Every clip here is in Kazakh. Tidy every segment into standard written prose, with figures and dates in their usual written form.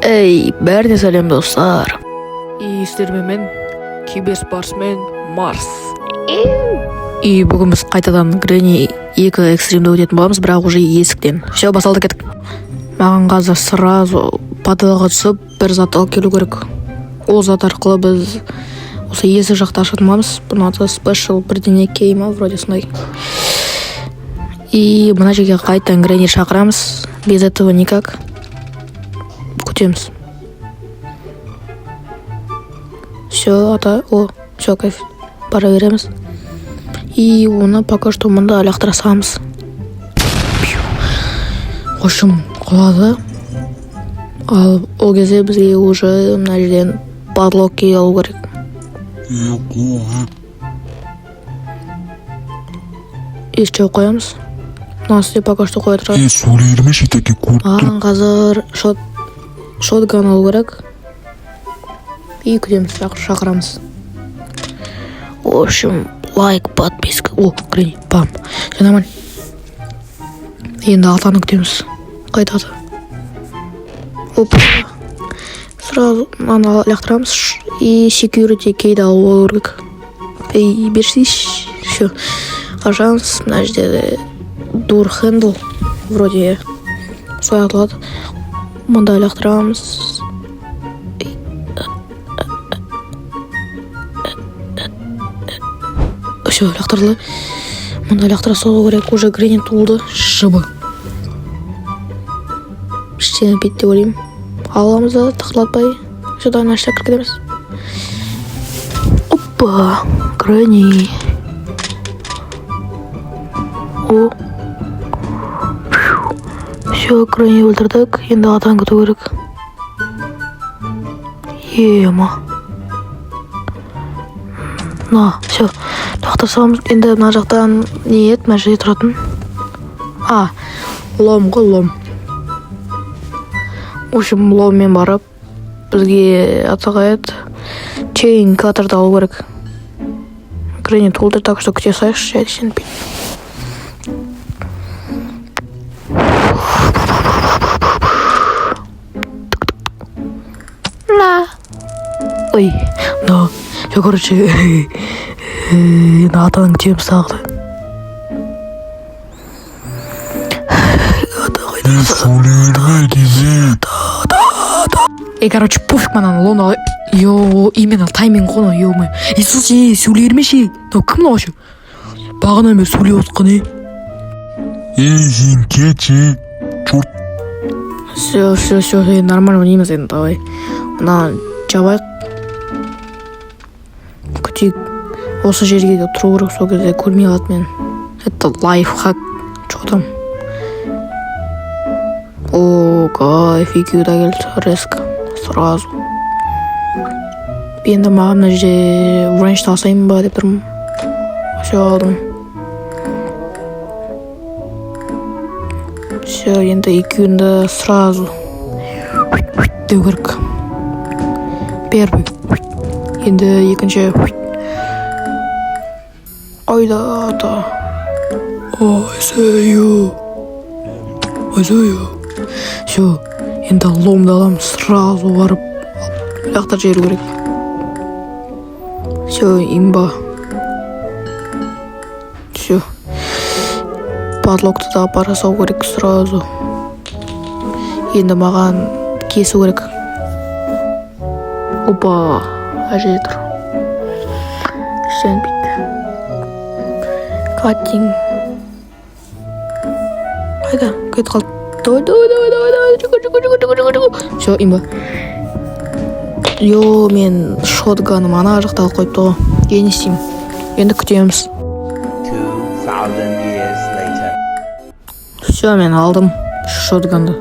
Эй, бәріне сәлем достар. Сіздермен мен киберспортсмен Марс. Бүгін біз қайтадан Грэнни 2 экстримді өтетін боламыз, бірақ уже есіктен. Все, басалды кеттік. Маған қазір сразу падалға түсіп, бір зат алып келу керек. Ол зат арқылы біз осы есік жақта ашатын боламыз. Бұны аты спешл бірдеңе кейма, вроде сондай. И мына жерге қайтадан Грэнни шақырамыз. Без этого никак. Күтеміз. Все, все, кайф. Бара береміз. И оны пока что мында лақтыра саламыз. Қошым құлады. Ал ол кезде бізге уже мына жерден подлокки алу керек. Еще қоямыз. Мынасы пока что қоя тұрады. Сөйлерме шетеке көрді. Маған қазір шотган алу керек. И күтеміз, шақырамыз. В общем, лайк, подписка. Грэнни, бам. Все нормально. Енді атаны күтеміз. Қайда аты? Опа. Сразу мана лақтырамыз. И security кейді алу керек. Ей, берсейші. Все. Қашамыз. Мына жерде door handle. Вроде солай атылады. Мында лақтырамыз. Все, лақтырылды. Мында лақтыра салу керек. Уже Грэнни туылды. Жыбы. Іштен бет деп ойлаймын. Аламыз да тақылатпай. Сюда нашта кіргіземіз. Опа, Грэнни. Все, Грэнни өлтірдік. Енді атан күту керек. Ема. Все. Лақтырсамыз. Енді мына жақтан не ет, мына жерде тұратын. Лом ғой, лом. В общем, ломмен барып, бізге атағает чейн катрды алу керек. Грэнни толды, так что күте сайықшы, жәдешен бейт. Ой, все, короче, на атаның тем сағды. Короче, пофиг манан лона. Именно тайминг ғона, ё-мо. Слушай, сөйлермеші. Кім мынау ше? Бағана мен сөйлеп отқан, сен кетші. Чорт. Все, нормально ойнаймыз енді, давай. Мына жабайық. Күтейік. Осы жерге де тұру керек, сол кезде көрмей алады мен. Это лайфхак. Чё там? Кайф, екеуі да келді. Резко. Сразу. Енді маған мына жерде вранчты алсайын ба деп тұрмын. Все, алдым. Все, енді екеуінде сразу деу керек. Первый. Енді екінші. Айда. Айзаю. Все, енді ломды алам, сразу барып лақтар жеру керек. Все, имба. Все. Подлокты да апара сау керек сразу. Енді маған кесу керек. Опа, әже тұр. Іштен бейт. Каттинг. Қайда, кет қалды. Давай. Все, имба. Мен шотганым ана жақтағы қойып тұғы. Ені істеймін. Енді күтеміз. 2000 years later. Все, мен алдым шотганды.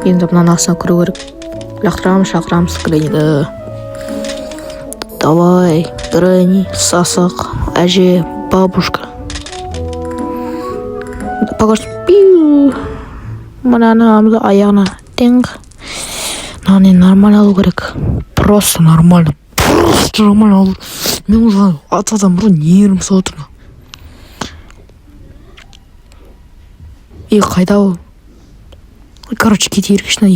Енді мына астына кіру керек. Лақтырамыз, шақырамыз Грэнниді. Давай, Грэнни, сасық, әже, бабушка. Пока что пиу. Мынаны аяғына тенг. Мынаны нормально алу керек. Просто нормально алу. Мен уже атадан бұрын нервім соғып тұрмын. Қайда ол? Короче, кетейік кішкене.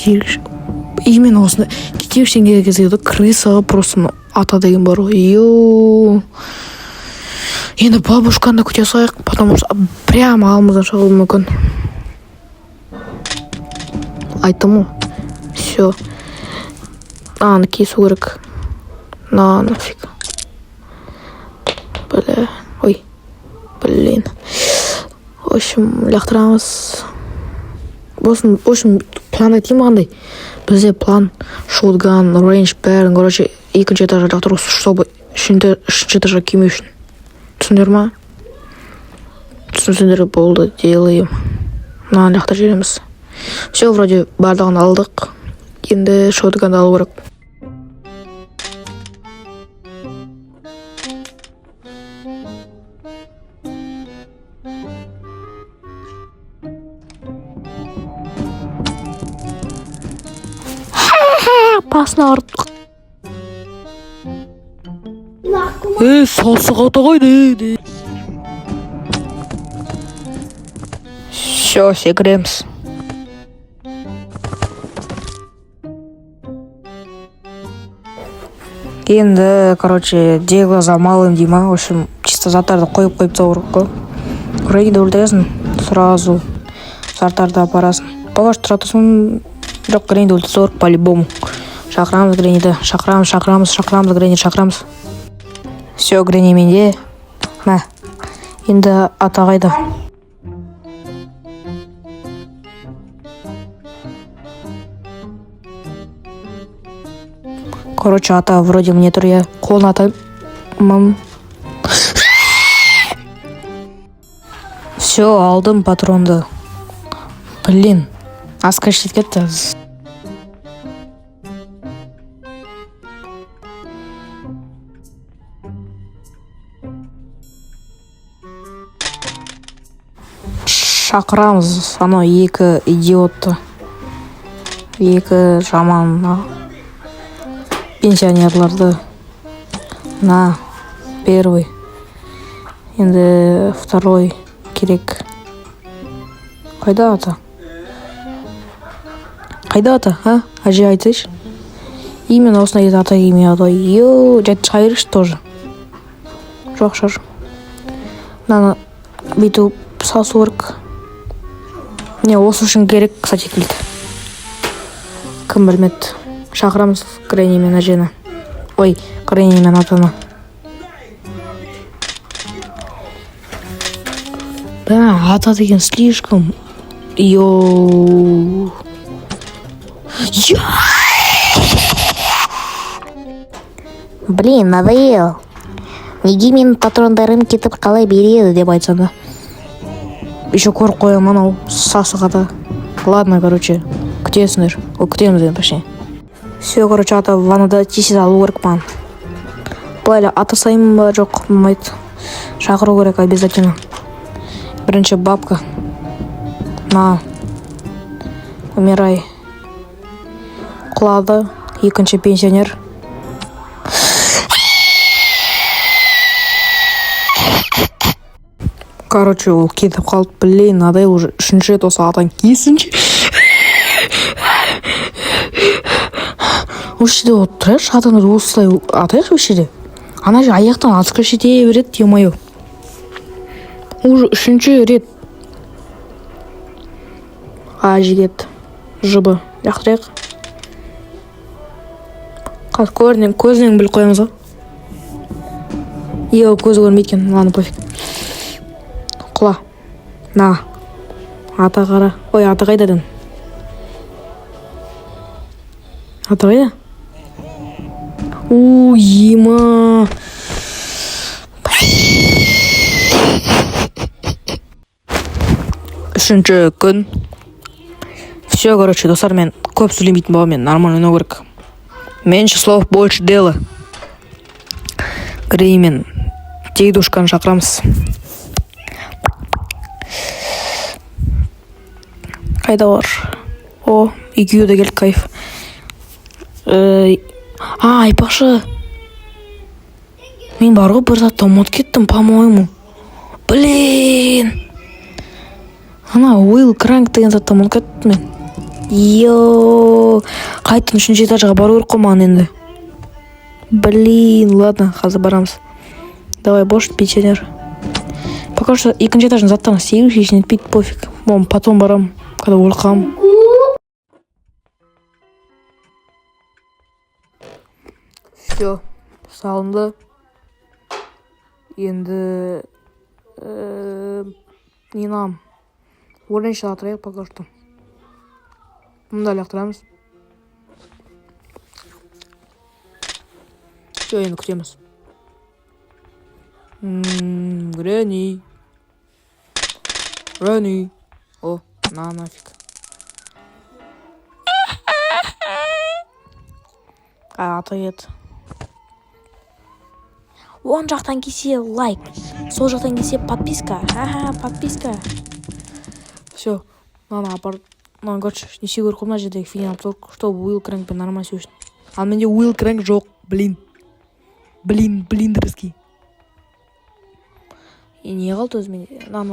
именно осындай кетеуіштен келген кезде крыса просто ата деген бар ғой. Енді бабушканы да күте салайық, потому что прямо алдымыздан шығуы мүмкін. Айттым ғой. Все. Наны кесу керек. Нафиг. Бля. Ой. Блин. В общем, лақтырамыз. В общем, план айтайын қандай. Бізде план шотган, рейндж бәрін, короче, екінші этажға лақтыру, чтобы үшінші этажға күймеу үшін. Түсіндер ма? Түсінсендер болды, делаем. Мынаны лақтырып жібереміз. Все, вроде барлығын алдық. Енді шотганды алу керек. Басына артық. Саусақ ата қойды. Все, секіреміз. Енді, короче, дело за малым дейма. В общем, чисто заттарды қойып тастау керек қой. Рейді өлтіресің, сразу заттарды апарасын. Палаш тұратысын, жоқ, грейді өлтірсе керек по-любому. Шақырамыз грейді, шақырамыз грейді, шақырамыз. Все, грейді менде. Мә, енді ата қайда. Короче, ата вроде мне тұр, я қолын атамын. Все, алдым патронды. Блин, аскашет кетті. Шақырамыз анау екі идиотты. Екі жаман пенсионерларды. На, первый. Енді второй керек. Қайда ата? Қайда ата, а? Әже айтайшы. Именно осындай ата келмейді. Жәт шыға беріші тоже. Жоқ шар. Мынаны бүйтіп салсу керек. Не, осы үшін керек, кстати, келді. Кім білмеді. Шақырамыз Грэнни мен әжені. Ой, Грэнни мен атаны. Да, ата деген слишком. Блин, надоел. Неге менің патрондарым кетіп қалай береді деп айтсам да. Еще көріп қоям анау сасығада. Ладно, короче, күтесіңдер. Күтеміз енді точнее. Все, короче, ата ваннада тесіз алу керек маған. Былайла ата сайым ба жоқ, болмайды. Шақыру керек обязательно. Бірінші бабка. На. Умирай. Құлады. Екінші пенсионер. Короче, ол кетіп қалды. Блин, надай уже үшінші рет осы атан кесінші. Осы жерде отырайықшы, атаны осылай атайықшы осы жерде. Ана же аяқтан атысқа шете береді, емайы. Уже үшінші рет. Жігет. Жыбы. Яқтырайық. Көзінен біл қоямыз, көзі көрмейкен, ладно, пофиг. Құла. На. Ата қара. Ой, ата қайдадың? Ата қайда? Ема. Үшінші күн. Все, короче, достар, мен көп сөйлемейтін бaba, мен нормально ойнау керек. Меньше слов, больше дела. Грей мен тегдушканы шақырамыз. Қайда бар? О, екеуі де келді, кайф. Айтпақшы. Мен бар ғой бір затты ұмыт кеттім, по-моему. Блин. Ана Уилл Кранк деген затты ұмыт кеттім мен. Қайтын 3-ші этажға бару керек қой маған енді. Блин, ладно, қазір барамыз. Давай, бош, пенсионер. Пока что 2-ші этаждың заттарын сегіз шешін етпейді, пофиг. Мам, потом барам, когда өлқам. Все, салынды. Енді ненам 10-ші лақтырайық пока что. Мұнда лақтырамыз. Все, енді күтеміз. Грэнни. О, нафиг. Атает. Оң жақтан келсе лайк, сол жақтан келсе подписка. Подписка. Все, апарып. Короче, неше көріп мына жердегі фигня только чтобы Уилл Крэнкпен нормально сөйлесін. Ал менде Уилл Крэнк жоқ, блин, дрызки. И не қалды өзімен.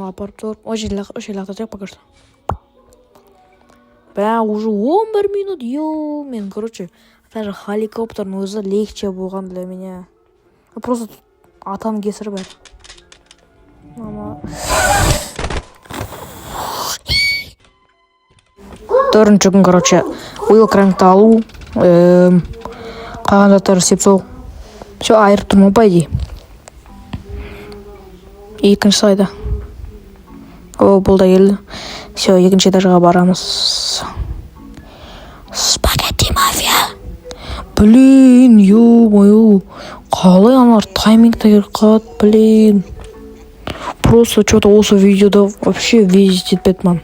Апарып тұрып. О жерде лақтырайық пока что. Бә, уже 11 минут, мен, короче, даже хеликоптердің өзі легче болған для меня. Просто атам кесір бәр. Төртінші күн, короче, Уилл Крэнкті алу, қалған заттар істеп сол. Все, айырып тұрмау, по идее. 2-ші сайда. Бұл да келді. Все, 2-ші этажға барамыз. Спагетти мафия. Блин, ё-моё. Қалай аналар таймингті керек қат, блин. Просто что-то осы видеода вообще везде етпет, ман.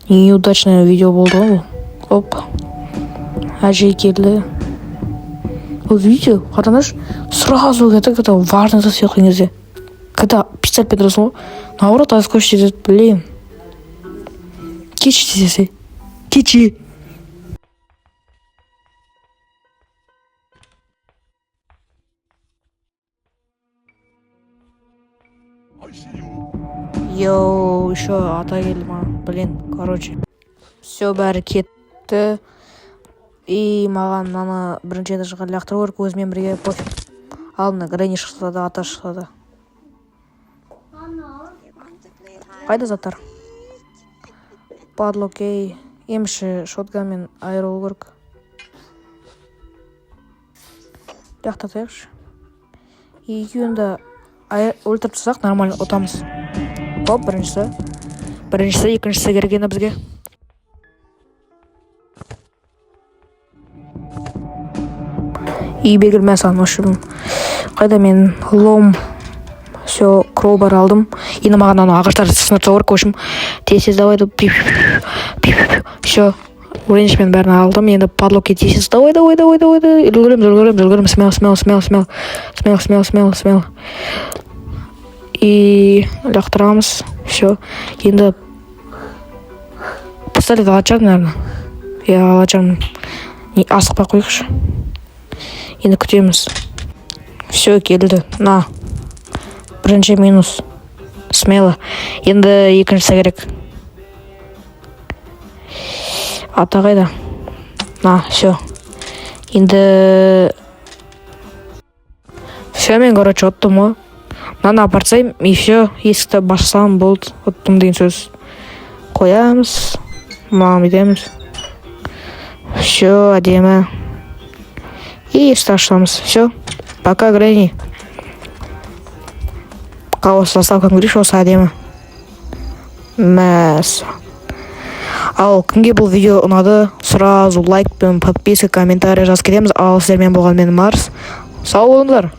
Неудачное видео болды ғой. Оп. Әжей келді. Бұл видео, қараңыз, сразу когда важно засъехал нельзя. Когда 50 метров снова, наоборот, отскочить идет, блин. Кичи здесь. Кичи. Йоу, еще ата келді ма, блин, короче. Все бәрі кетті. И маған мана 1-ші этажға лақтыру керек өзімен бірге, пофиг. Алдына Грэнни шықса да, ата шықса да. Қайда заттар? Падлок, емші шотганмен айырылу керек. Лақтатайықшы. Екеуінде өлтіріп тастақ, нормально ұтамыз. Оп, біріншісі, 2-шісі керек енді бізге. И бегір мәсаған, үшім. Қайда мен лом, все, кроубар алдым. Енді маған ағаштарды сыныртса керек, үшім. Тесіз давайды, все, уреншмен бәрін алдым. Енді падлокке тесіз, давай. Үлгірім, смел. И лақтырамыз, все. Енді пистолет алачарым, наверное. Алачарым. Асықпай қойықшы. Енді күтеміз. Все, келді. На. 1-ші минус. Смело. Енді 2-шісі керек. Ата қайда? На, все. Енді... Все, мен, короче, оттым ғой. Мынаны апарсайым, и все, есікті бассам болды. Оттым деген сөз. Қоямыз. Маған етеміз. Все, әдемі. И есікті ашамыз. Все. Пока, Грэнни. Осы заставканы көрейікші, осы әдемі. Мәс. Ал кімге бұл видео ұнады, сразу лайк пен подписка, комментарий жазып кетеміз. Ал сіздермен болған мен Марс. Сау болыңдар.